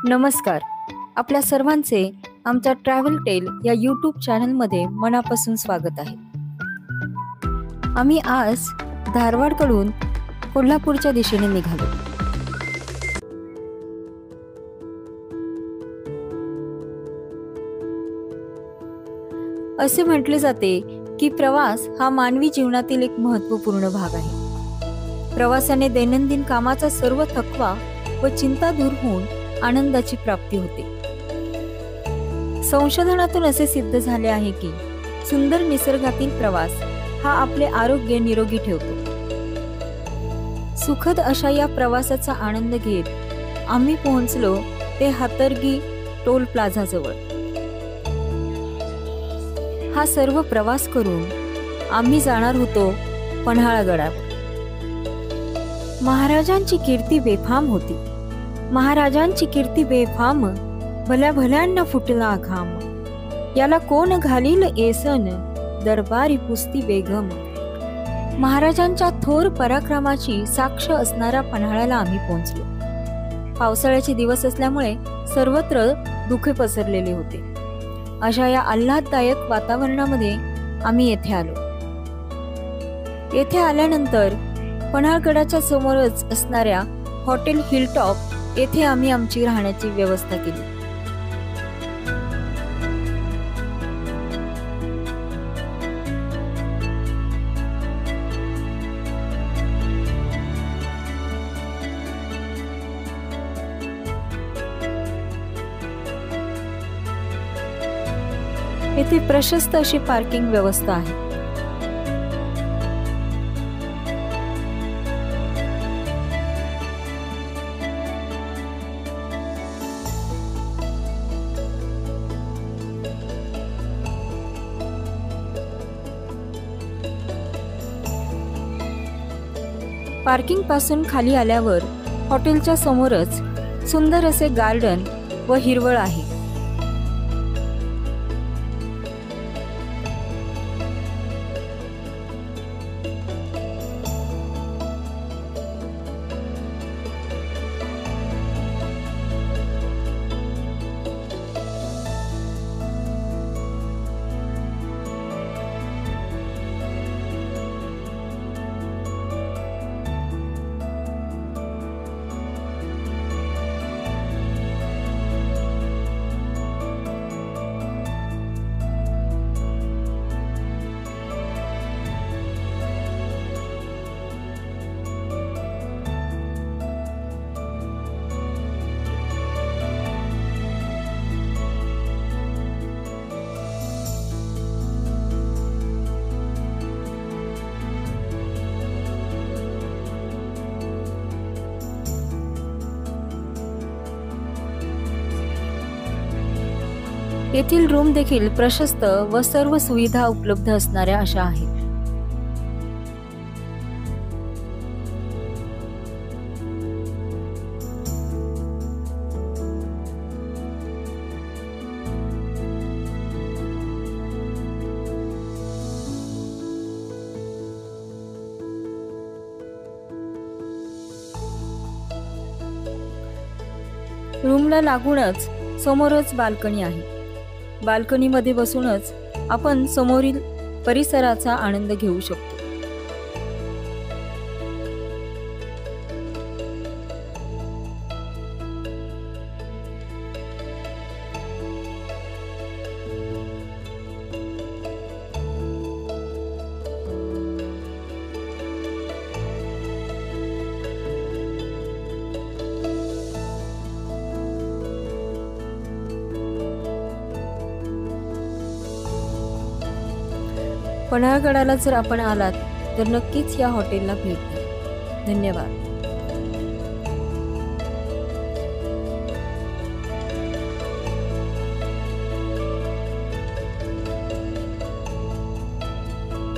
नमस्कार. आपल्या सर्वांचे आमच्या ट्रॅव्हल टेल या यूट्यूब चॅनलमध्ये मनापासून स्वागत आहे. आम्ही आज धारवाडकडून कोल्हापूरच्या दिशेने निघालो. असे म्हटले जाते की प्रवास हा मानवी जीवनातील एक महत्त्वपूर्ण भाग आहे. प्रवासाने दैनंदिन कामाचा सर्व थकवा व चिंता दूर होऊन आनंदाची प्राप्ती होते. संशोधनातून असे सिद्ध झाले आहे की सुंदर निसर्गातील प्रवास हा आपले आरोग्य निरोगी ठेवतो. सुखद अशा या प्रवासाचा आनंद घेत आम्ही पोहोचलो ते हातर्गी टोल प्लाझा जवळ. हा सर्व प्रवास करून आम्ही जाणार होतो पन्हाळगडावर. महाराजांची कीर्ती बेफाम होती. महाराजांची कीर्ती बेफाम, भल्या भल्यांना फुटला घाम. याला कोण घालील एसन, दरबारी पुस्ती बेगम. महाराजांच्या थोर पराक्रमाची साक्ष असणाऱ्या पन्हाळ्याला आम्ही पोहोचलो. पावसाळ्याचे दिवस असल्यामुळे सर्वत्र धुके पसरलेले होते. अशा या आल्हाददायक वातावरणामध्ये आम्ही येथे आलो. येथे आल्यानंतर पन्हाळगडाच्या समोरच असणाऱ्या हॉटेल हिलटॉप येथे आम्ही आमची राहण्याची व्यवस्था केली. येथे प्रशस्त अशी पार्किंग व्यवस्था आहे. पार्किंग पासून खाली आल्यावर हॉटेलच्या समोरच सुंदर असे गार्डन व हिरवळ आहे. येथील रूम देखील प्रशस्त व सर्व सुविधा उपलब्ध असणाऱ्या अशा आहेत. रूमला लागूनच समोरच बाल्कनी आहे. बाल्कनीमध्ये बसूनच आपण समोरील परिसराचा आनंद घेऊ शकतो. पन्हाळगडाला जर आपण आलात तर नक्कीच या हॉटेलला भेट द्या. धन्यवाद.